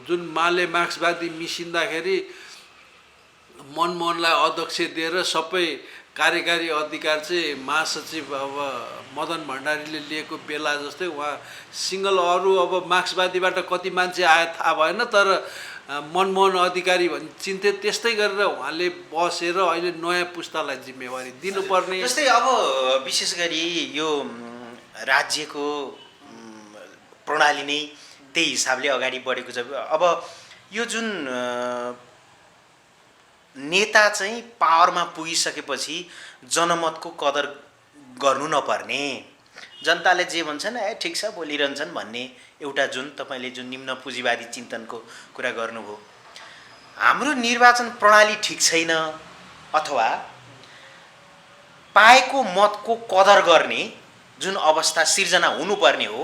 जुन माले मार्क्सवादी मिसिँदाखेरि मनमोहनलाई अध्यक्ष दिएर सबै कार्यकारी अधिकार चाहिँ महासचिव अब मदन भण्डारीले लिएको बेला जस्तै उहाँ सिङ्गल, अरू अब मार्क्सवादीबाट कति मान्छे आयो थाहा भएन, तर मनमोहन अधिकारी भन्ने चिन्थे। त्यस्तै गरेर उहाँले बसेर अहिले नयाँ पुस्तालाई जिम्मेवारी दिनुपर्ने। जस्तै अब विशेष गरी यो राज्यको प्रणाली नै त्यही हिसाबले अगाडि बढेको छ। अब यो जुन नेता चाहिँ पावरमा पुगिसकेपछि जनमतको कदर गर्नु नपर्ने, जनताले जे भन्छन् ठिक छ बोलिरहन्छन् भन्ने एउटा जुन तपाईँले जुन निम्न पुँजीवादी चिन्तनको कुरा गर्नुभयो, हाम्रो निर्वाचन प्रणाली ठिक छैन अथवा पाएको मतको कदर गर्ने जुन अवस्था सिर्जना हुनुपर्ने हो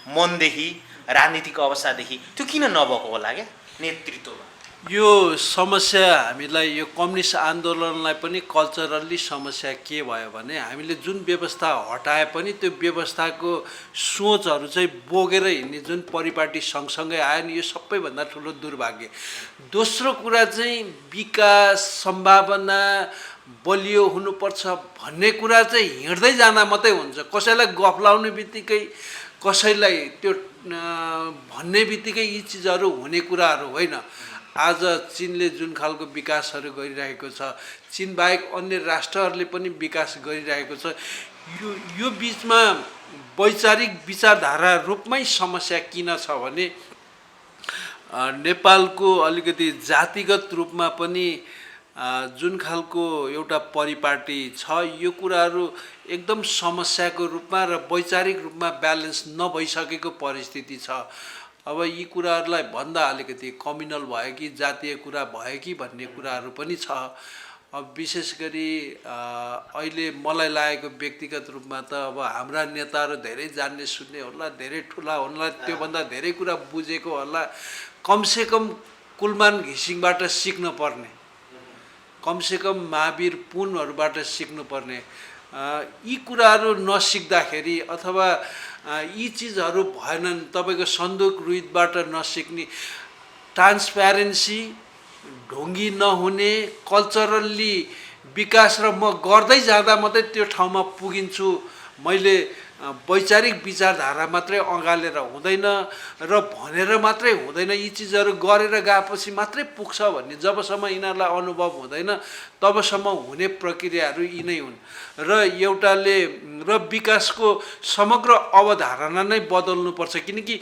मनदेखि, राजनीतिक अवस्थादेखि, त्यो किन नभएको होला क्या नेतृत्वमा? यो समस्या हामीलाई, यो कम्युनिस्ट आन्दोलनलाई पनि कल्चरल्ली समस्या के भयो भने हामीले जुन व्यवस्था हटाए पनि त्यो व्यवस्थाको सोचहरू चाहिँ बोकेर हिँड्ने जुन परिपाटी सँगसँगै आयो नि, यो सबैभन्दा ठुलो दुर्भाग्य। दोस्रो कुरा चाहिँ विकास सम्भावना बलियो हुनुपर्छ भन्ने कुरा चाहिँ हिँड्दै जाँदा मात्रै हुन्छ। कसैलाई गफ लाउने बित्तिकै, कसैलाई त्यो भन्ने बित्तिकै यी चिजहरू हुने कुराहरू होइन। आज चीनले जुन खालको विकासहरू गरिरहेको छ, चीन बाहेक अन्य राष्ट्रहरूले पनि विकास गरिरहेको छ, यो बिचमा वैचारिक विचारधारा रूपमै समस्या किन छ भने नेपालको अलिकति जातिगत रूपमा पनि जुन खालको एउटा परिपाटी छ, यो कुराहरू एकदम समस्याको रूपमा र वैचारिक रूपमा ब्यालेन्स नभइसकेको परिस्थिति छ। अब यी कुराहरूलाई भन्दा अलिकति कम्युनल भयो कि जातीय कुरा भयो कि भन्ने कुराहरू पनि छ। अब विशेष गरी अहिले मलाई लागेको व्यक्तिगत रूपमा त अब हाम्रा नेताहरू धेरै जान्ने सुन्ने होला, धेरै ठुला होला, त्योभन्दा धेरै कुरा बुझेको होला। कमसेकम कुलमान घिसिङबाट सिक्न पर्ने, कमसेकम महावीर पुनहरूबाट सिक्नुपर्ने। यी कुराहरू नसिक्दाखेरि अथवा यी चिजहरू भएनन्, तपाईँको सन्दुक रुइतबाट नसिक्ने, ट्रान्सप्यारेन्सी, ढोङ्गी नहुने, कल्चरल्ली विकास र म गर्दै जाँदा मात्रै त्यो ठाउँमा पुगिन्छु, मैले वैचारिक विचारधारा मात्रै अँगालेर हुँदैन र भनेर मात्रै हुँदैन, यी चिजहरू गरेर गएपछि मात्रै पुग्छ भन्ने जबसम्म यिनीहरूलाई अनुभव हुँदैन तबसम्म हुने प्रक्रियाहरू यी नै हुन्। र एउटाले र विकासको समग्र अवधारणा नै बदल्नुपर्छ, किनकि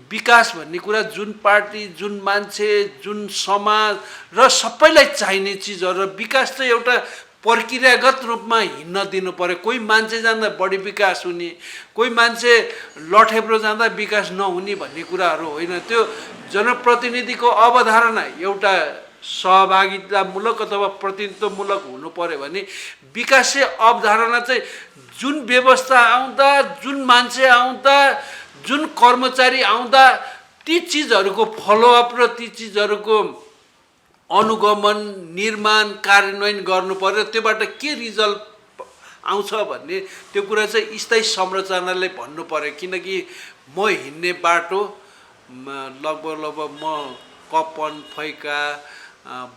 विकास भन्ने कुरा जुन पार्टी, जुन मान्छे, जुन समाज र सबैलाई चाहिने चिजहरू। विकास चाहिँ एउटा प्रक्रियागत रूपमा हिँड्न दिनु पर्यो। कोही मान्छे जाँदा बढी विकास हुने, कोही मान्छे लठेब्रो जाँदा विकास नहुने भन्ने कुराहरू होइन। त्यो जनप्रतिनिधिको अवधारणा एउटा सहभागितामूलक अथवा प्रतिनिधित्वमूलक हुनु पर्यो भने विकासीय अवधारणा चाहिँ जुन व्यवस्था आउँदा, जुन मान्छे आउँदा, जुन कर्मचारी आउँदा ती चिजहरूको फलोअप र ती चिजहरूको अनुगमन, निर्माण, कार्यान्वयन गर्नु पर्यो। त्योबाट के रिजल्ट आउँछ भन्ने त्यो कुरा चाहिँ स्थायी संरचनाले भन्नु पर्यो। किनकि म हिँड्ने बाटो लगभग म कपन, फैका,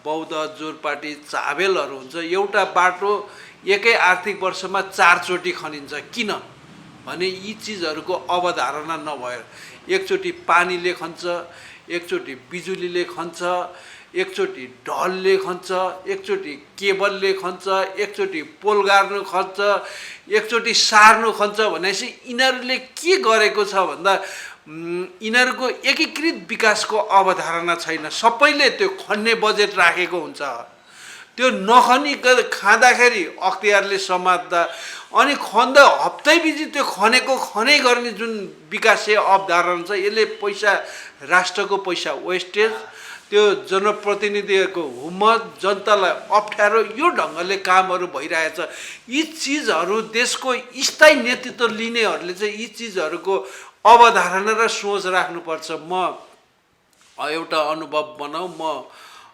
बौद्ध, जोरपाटी, चाबेलहरू हुन्छ। एउटा बाटो एकै आर्थिक वर्षमा 4 चोटि खनिन्छ। किन भने यी चिजहरूको अवधारणा नभएर, एकचोटि पानीले खन्छ, एकचोटि बिजुलीले खन्छ, एकचोटि ढलले खन्छ, एकचोटि केबलले खन्छ, एकचोटि पोल गाड्नु खन्छ, एकचोटि सार्नु खन्छ भनेपछि यिनीहरूले के गरेको छ भन्दा यिनीहरूको एकीकृत विकासको अवधारणा छैन। सबैले त्यो खन्ने बजेट राखेको हुन्छ, त्यो नखनी खाँदाखेरि अख्तियारले समात्दा अनि खन्दा हप्तैपछि त्यो खनेको खनै गर्ने जुन विकासीय अवधारणा छ, यसले पैसा राष्ट्रको पैसा वेस्टेज, त्यो जनप्रतिनिधिहरूको हुम्मत, जनतालाई अप्ठ्यारो, यो ढङ्गले कामहरू भइरहेछ। यी चिजहरू देशको स्थायी नेतृत्व लिनेहरूले चाहिँ यी चिजहरूको अवधारणा र सोच राख्नुपर्छ। म एउटा अनुभव बनाऊ, म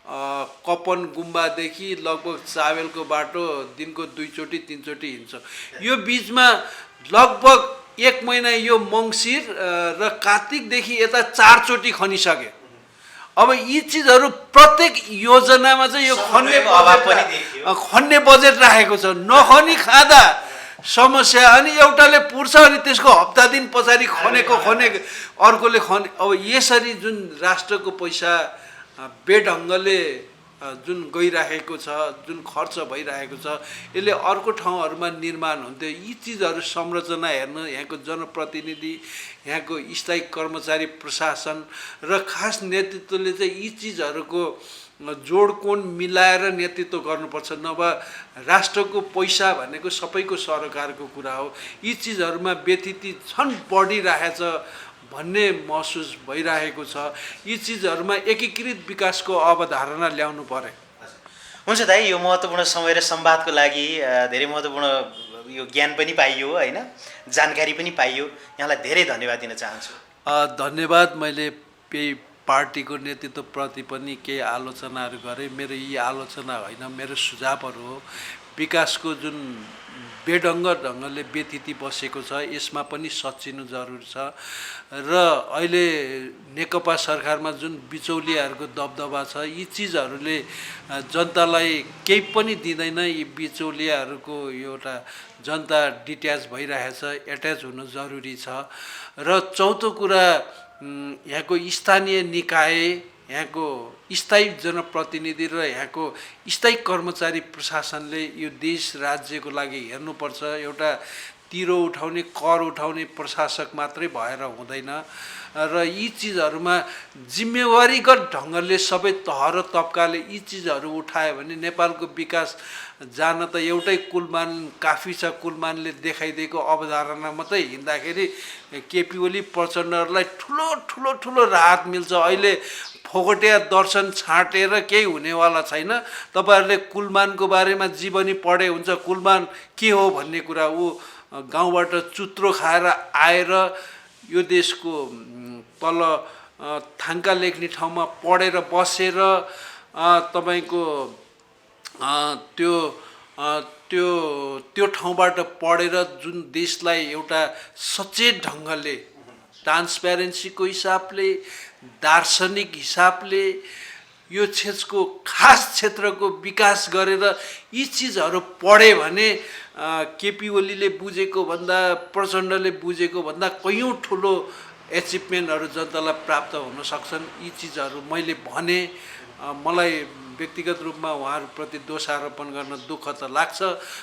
कपन गुम्बादेखि लगभग चावेलको बाटो दिनको 2 चोटि 3 चोटि हिँड्छ। यो बिचमा लगभग 1 महिना यो मङ्सिर र कार्तिकदेखि यता 4 चोटि खनिसके। अब यी चिजहरू प्रत्येक योजनामा चाहिँ यो खन्ने बजेट राखेको छ। नखनी खाँदा समस्या, अनि एउटाले पुर्छ अनि त्यसको हप्ता दिन पछाडि खनेको अर्कोले खने। अब यसरी जुन राष्ट्रको पैसा बेढङ्गले जुन गइरहेको छ, जुन खर्च भइरहेको छ, यसले अर्को ठाउँहरूमा निर्माण हुन्थ्यो। यी चिजहरू संरचना हेर्नु, यहाँको जनप्रतिनिधि, यहाँको स्थायी कर्मचारी, प्रशासन र खास नेतृत्वले चाहिँ यी चिजहरूको जोडकोण मिलाएर नेतृत्व गर्नुपर्छ। नभए राष्ट्रको पैसा भनेको सबैको सरकारको कुरा हो। यी चिजहरूमा व्यथिति झन् बढिरहेछ भन्ने महसुस भइरहेको छ। यी चिजहरूमा एकीकृत विकासको अवधारणा ल्याउनु पर्यो। हुन्छ दाइ, यो महत्त्वपूर्ण समय र संवादको लागि धेरै महत्त्वपूर्ण यो ज्ञान पनि पाइयो होइन, जानकारी पनि पाइयो। यहाँलाई धेरै धन्यवाद दिन चाहन्छु। धन्यवाद। मैले पार्टीको नेतृत्वप्रति पनि केही आलोचनाहरू गरेँ। मेरो यी आलोचना होइन, मेरो सुझावहरू हो। विकासको जुन बेढङ्ग ढङ्गले व्यथिति बसेको छ, यसमा पनि सच्चिनु जरुरी छ। र अहिले नेकपा सरकारमा जुन बिचौलियाहरूको दबदबा छ, यी चिजहरूले जनतालाई केही पनि दिँदैन। यी बिचौलियाहरूको एउटा जनता डिट्याच भइरहेछ, एट्याच हुनु जरुरी छ। र चौथो कुरा, यहाँको स्थानीय निकाय, यहाँको स्थायी जनप्रतिनिधि र यहाँको स्थायी कर्मचारी प्रशासनले यो देश राज्यको लागि हेर्नुपर्छ। एउटा तिरो उठाउने, कर उठाउने प्रशासक मात्रै भएर हुँदैन। र यी चिजहरूमा जिम्मेवारीगत ढङ्गले सबै तह र तबकाले यी चिजहरू उठायो भने नेपालको विकास जान त एउटै कुलमान काफी छ। कुलमानले देखाइदिएको अवधारणा मात्रै हिँड्दाखेरि केपी ओली प्रचण्डहरूलाई ठुलो राहत मिल्छ। अहिले फोगटिया दर्शन छाँटेर केही हुनेवाला छैन। तपाईँहरूले कुलमानको बारेमा जीवनी पढे हुन्छ। कुलमान के हो भन्ने कुरा, ऊ गाउँबाट चुत्रो खाएर आएर यो देशको तल थाङ्का लेख्ने ठाउँमा पढेर बसेर तपाईँको त्यो ठाउँबाट पढेर जुन देशलाई एउटा सचेत ढङ्गले, ट्रान्सप्यारेन्सीको हिसाबले, दार्शनिक हिसाबले यो क्षेत्रको खास क्षेत्रको विकास गरेर यी चिजहरू पढे भने केपी ओलीले बुझेको भन्दा, प्रचण्डले बुझेको भन्दा कयौँ ठुलो एचिभमेन्टहरू जनतालाई प्राप्त हुन सक्छन्। यी चिजहरू मैले भने। मलाई व्यक्तिगत रूपमा उहाँहरूप्रति दोषारोपण गर्न दुःख त लाग्छ,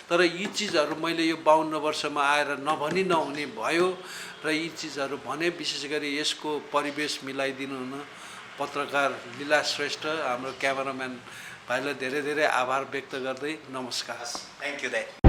तर यी चिजहरू मैले यो 52 वर्षमा आएर नभनी नहुने भयो र यी चिजहरू भने। विशेष गरी यसको परिवेश मिलाइदिनु हुन पत्रकार लीला श्रेष्ठ, हाम्रो क्यामेराम्यान भाइलाई धेरै धेरै आभार व्यक्त गर्दै नमस्कार। थ्याङ्क यू दाइ।